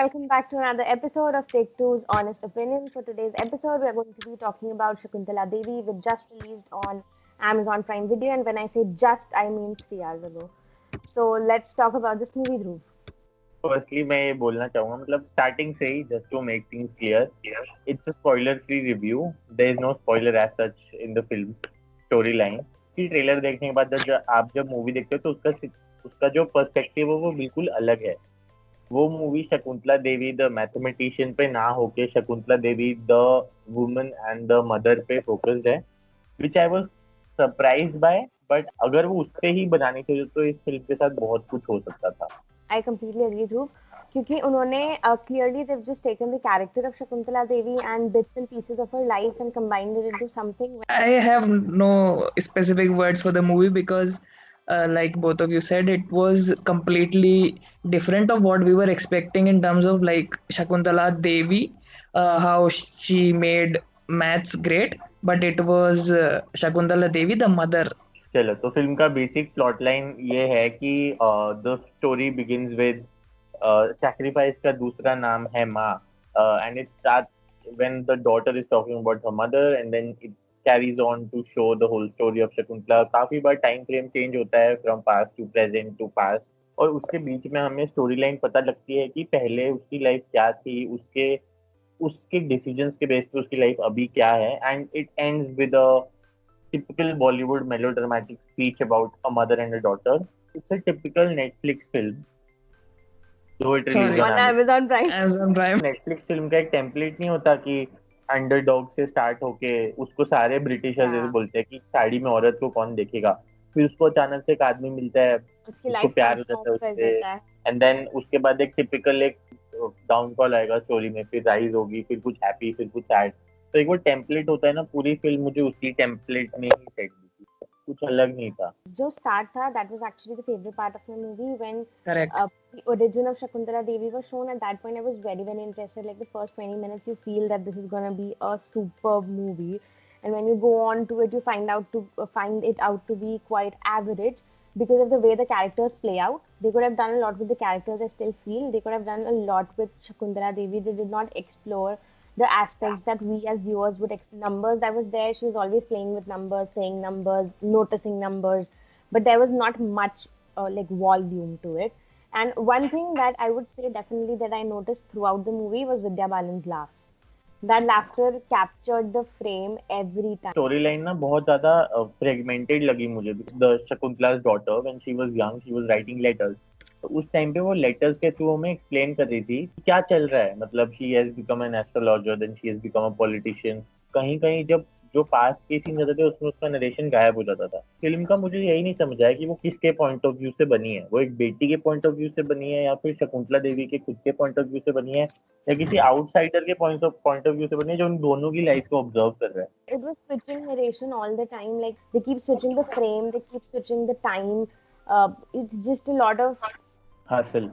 welcome back to another episode of Take Two's Honest Opinion. For today's episode, we are going to be talking about Shakuntala Devi, which just released on Amazon Prime Video. And when I say just, I mean 3 hours ago. So let's talk about this movie, Dhruv. Firstly मैं ये बोलना चाहूंगा मतलब starting से ही just to make things clear it's a spoiler free review there is no spoiler as such in the film story line की trailer देखने के बाद जब मूवी देखते हो तो उसका जो पर्सपेक्टिव है वो बिल्कुल अलग है वो movie Shakuntala Devi the mathematician पे ना होके Shakuntala Devi the woman and the mother पे फोकस्ड है which I was surprised by but अगर वो उस पे ही बनानी थी तो इस फिल्म के साथ बहुत कुछ हो सकता था I completely agree, Dhruv. क्योंकि उन्होंने clearly they've just taken the character of Shakuntala Devi and bits and pieces of her life and combined it into something. I have no specific words for the movie because, like both of you said, it was completely different of what we were expecting in terms of like Shakuntala Devi, how she made maths great, but it was Shakuntala Devi, the mother. चलो तो film का basic plot line ये है कि the story begins with sacrifice का दूसरा नाम है माँ and it start when the daughter is talking about her mother and then it carries on to show the whole story of Shakuntala काफी बार टाइम फ्रेम चेंज होता है from past to present to past और उसके बीच में हमें story line पता लगती है कि पहले उसकी लाइफ क्या थी उसके उसके डिसीजंस के बेस पे उसकी लाइफ अभी क्या है and it ends with a typical Bollywood melodramatic speech about a mother and a daughter. It's a typical Netflix film. Though it released On Amazon Prime. Amazon Prime. Netflix film का एक template नहीं होता कि underdog से start होके उसको सारे Britishers जैसे बोलते हैं कि साड़ी में औरत को कौन देखेगा फिर उसको अचानक से एक आदमी मिलता है उसको प्यार हो जाता है उससे एंड देन उसके बाद एक टिपिकल एक डाउनफॉल आएगा स्टोरी में फिर राइज होगी फिर कुछ हैप्पी फिर कुछ सैड तो एक वो टेम्पलेट होता है ना पूरी फिल्म मुझे उसी टेम्पलेट में ही सेट दी थी कुछ अलग नहीं था जो स्टार्ट था that was actually the favorite part of the movie when Correct. The origin of Shakuntala Devi was shown. At that point I was very interested. Like the first 20 minutes you feel that this is gonna be a superb movie and when you go on to it you find it out to be quite average because of the way the characters play out. They could have done a lot with the characters. I still feel they could have done a lot with Shakuntala Devi. They did not explore the aspects that we as viewers would numbers that was there. She was always playing with numbers, saying numbers, noticing numbers, but there was not much like volume to it. And one thing that I would say definitely that I noticed throughout the movie was Vidya Balan's laugh. That laughter captured the frame every time. Storyline ना बहुत ज़्यादा fragmented लगी मुझे. The Shakuntala's daughter when she was young, she was writing letters. तो उस time पे वो letters के थ्रू हमें एक्सप्लेन कर रही थी क्या चल रहा है मतलब she has become an astrologer then she has become a politician कहीं कहीं जब जो पास्ट के सीन रहते थे उसमें उसका नरेशन गायब हो जाता था फिल्म का मुझे यही नहीं समझ आया कि वो किसके पॉइंट ऑफ व्यू से बनी है वो एक बेटी के पॉइंट ऑफ व्यू से बनी है या फिर शकुंतला देवी के खुद के पॉइंट ऑफ व्यू से बनी है या किसी आउटसाइडर के पॉइंट ऑफ व्यू से बनी है जो उन दोनों की लाइफ को ऑब्जर्व कर रहा है It was switching narration all the time. Like they keep switching the frame, they keep switching the time. It's just a lot of hustle.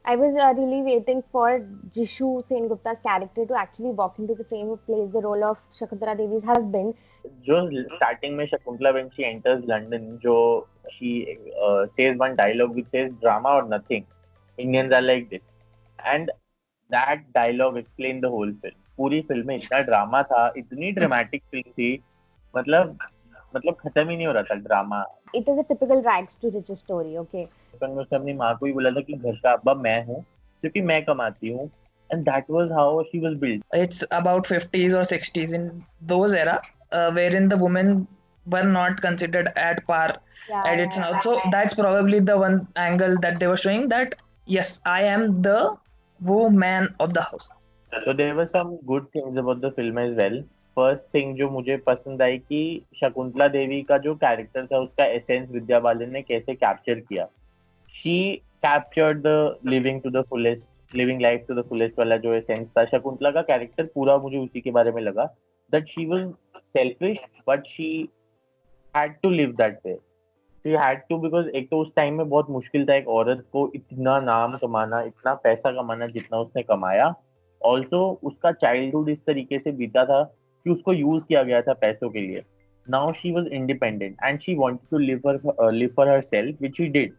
I was really waiting for Jishu Sengupta's character to actually walk into the frame who plays the role of Shakuntala Devi's husband. जो starting में Shakuntala when she enters London, जो she says one dialogue which says drama or nothing. Indians are like this, and that dialogue explained the whole film. पूरी film में इतना drama था, इतनी dramatic film थी, मतलब खत्म ही नहीं हो रहा था drama. It is a typical rags to riches story, okay. बचपन में उसने अपनी माँ को ही बोला था कि घर का अब्बा मैं हूँ क्योंकि मैं कमाती हूँ and that was how she was built. It's about 50s or 60s in those era wherein the women were not considered at par at its now. So that's probably the one angle that they were showing that yes, I am the woman of the house. So there were some good things about the film as well. First thing जो मुझे पसंद आई कि शकुंतला देवी का जो character था उसका essence Vidya Balan ने कैसे कैप्चर किया she captured the living to the fullest living life to the fullest वाला जो एसेंस था शकुंतला का कैरेक्टर पूरा मुझे उसी के बारे में लगा that she was selfish but she had to live that way she had to because एक तो उस टाइम में बहुत मुश्किल था एक औरत को इतना नाम कमाना इतना पैसा कमाना जितना उसने कमाया ऑल्सो उसका चाइल्डहुड इस तरीके से बीता था कि उसको यूज किया गया था पैसों के लिए now she was independent and she wanted to live for herself which she did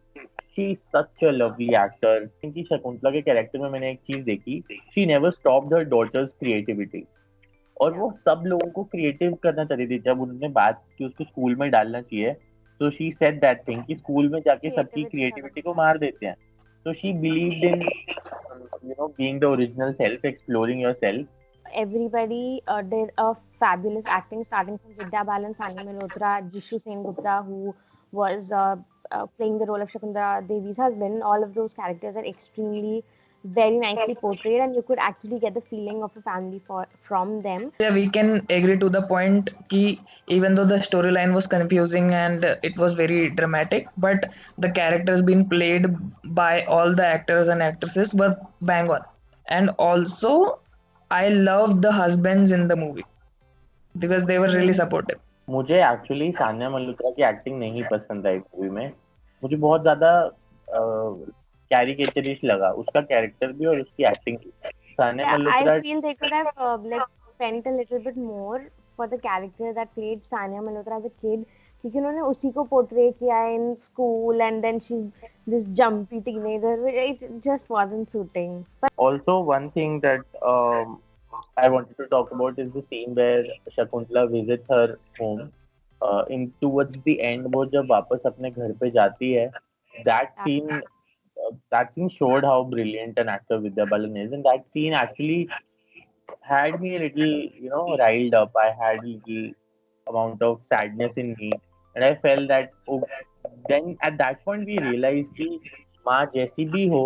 she is such a lovely actor. कि शकुंतला के कैरेक्टर में मैंने एक चीज देखी, she never stopped her daughter's creativity. और Yeah. वो सब लोगों को क्रिएटिव करना चाहती थी। जब उन्होंने बात की उसको स्कूल में डालना चाहिए, तो शी सेड दैट थिंग कि स्कूल में जाके सबकी Creativity क्रिएटिविटी को खत्म मार देते हैं। तो she believed in being the original self, exploring yourself. everybody did a fabulous acting, starting from Vidya, Balan, Sanya Malhotra, Jishu Sen Gupta, who was playing the role of Shakuntala Devi's husband. All of those characters are extremely, very nicely portrayed, and you could actually get the feeling of a family from them. Yeah, we can agree to the point कि even though the storyline was confusing and it was very dramatic, but the characters being played by all the actors and actresses were bang on. And also, I loved the husbands in the movie because they were really supportive. मुझे actually Sanya Malhotra की acting नहीं पसंद आई movie में। मुझे बहुत ज्यादा caricaturish लगा उसका कैरेक्टर भी और उसकी एक्टिंग भी। Sanya Yeah, I Malhotra feel they could have like spent a little bit more for the character that played Sanya Malhotra as a kid, क्योंकि उन्होंने उसी को portray किया है in school, and then she's this jumpy teenager. It just wasn't suiting. But also one thing that I wanted to talk about is the scene where Shakuntala visits her home. In towards the end, वो जब वापस अपने घर पे जाती है, that that's scene that scene showed how brilliant an actor Vidya Balan is, and that scene actually had me a little, riled up. I had a little amount of sadness in me, and I felt that, oh, then at that point we realized कि माँ जैसी भी हो,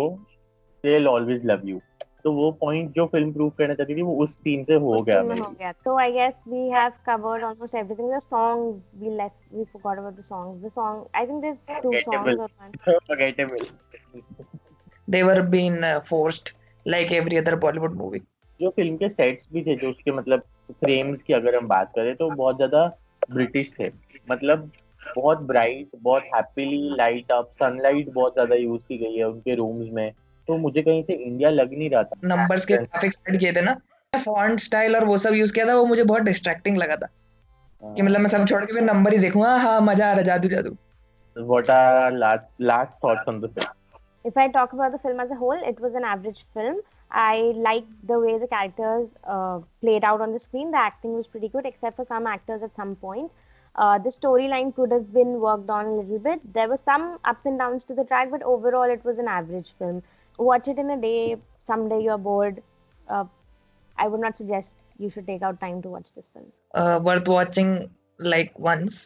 they'll always love you. तो वो point जो film prove करना चाहती थी वो उस सीन से हो उस गया scene में मेरे हो लिए। गया. So I guess we have covered almost everything. The songs we forgot about the songs. The song, I think there's two Forgettable, songs or one. forgettable। They were being forced like every other Bollywood movie. जो film के sets भी थे, जो उसके मतलब frames की अगर हम बात करें तो बहुत ज्यादा ब्रिटिश थे। मतलब बहुत ब्राइट, बहुत हैप्पीली लाइट अप, सनलाइट बहुत ज्यादा यूज की गई है उनके रूम्स में। तो मुझे कहीं से इंडिया लग नहीं रहा था। नंबर्स के ग्राफिक्स ऐड किए थे ना, फॉन्ट स्टाइल और वो सब यूज किया था, वो मुझे बहुत डिस्ट्रैक्टिंग लगा था कि मतलब मैं सब छोड़ के फिर नंबर ही देखूंगा। हाँ, मजा आ रहा, जादू जादू। What are last thoughts on the film? If I talk about the film as a whole, it was an average film. I liked the way the characters played out on the screen. The acting was pretty good, except for some actors at some points. The storyline could have been worked on a little bit. There were some ups and downs to the track, but overall, it was an average film. Watch it in a day. Someday you're bored. Uh, I would not suggest you should take out time to watch this film. Worth watching like once.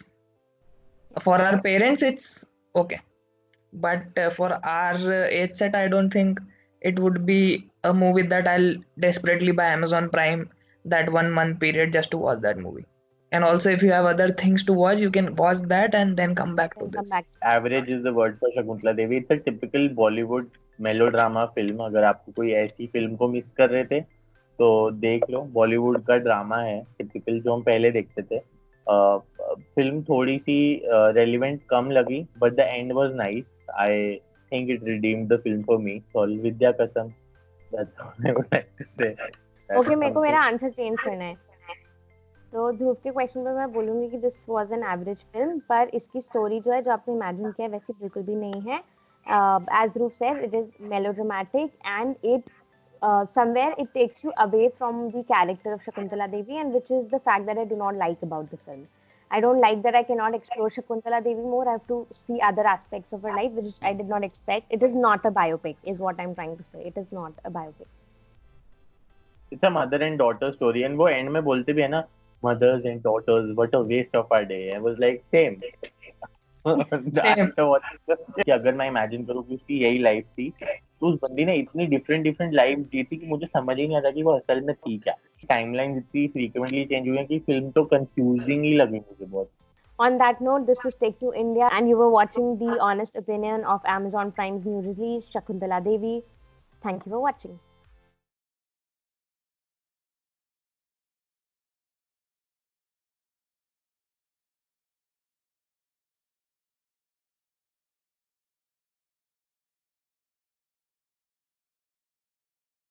For our parents, it's okay. But for our age set, I don't think it would be a movie that I'll desperately buy Amazon Prime that 1 month period just to watch that movie. And also, if you have other things to watch, you can watch that and then come back to Then come this. back. Average is the word for Shakuntala Devi. It's a typical Bollywood melodrama film. अगर आपको कोई ऐसी film को miss कर रहे थे तो देख लो, बॉलीवुड का ड्रामा है टिपिकल जो हम पहले देखते थे। फिल्म थोड़ी सी रेलिवेंट कम लगी, but the end was nice. I think it redeemed the film for me. Sorry Vidya कसम, that's all I would like to say. Okay, मेरे को मेरा आंसर चेंज करना है. तो ध्रुव के क्वेश्चन पे मैं बोलूंगी कि this was an average film, पर इसकी स्टोरी जो है जो आपने इमेजिन किया है वैसे बिल्कुल भी नहीं है. As Dhruv said, it is melodramatic and it somewhere it takes you away from the character of Shakuntala Devi, and which is the fact that I do not like about the film. I don't like that I cannot explore Shakuntala Devi more. I have to see other aspects of her life, which I did not expect. It is not a biopic, is what I'm trying to say. It is not a biopic. It's a mother and daughter story. And वो end में बोलते भी है ना, mothers and daughters, what a waste of our day. I was like same. Same. कि अगर मैं imagine करूँ कि उसकी यही लाइफ थी, तो उस बंदी ने इतनी डिफरेंट डिफरेंट लाइफ जी थी कि मुझे समझ ही नहीं आता कि वो असल में थी क्या। टाइमलाइन इतनी फ्रीक्वेंटली चेंज हुई है कि फिल्म तो कंफ्यूजिंग ही लगी मुझे बहुत। On that note, this was Take Two India, and you were watching the honest opinion of Amazon Prime's new release, Shakuntala Devi. Thank you for watching.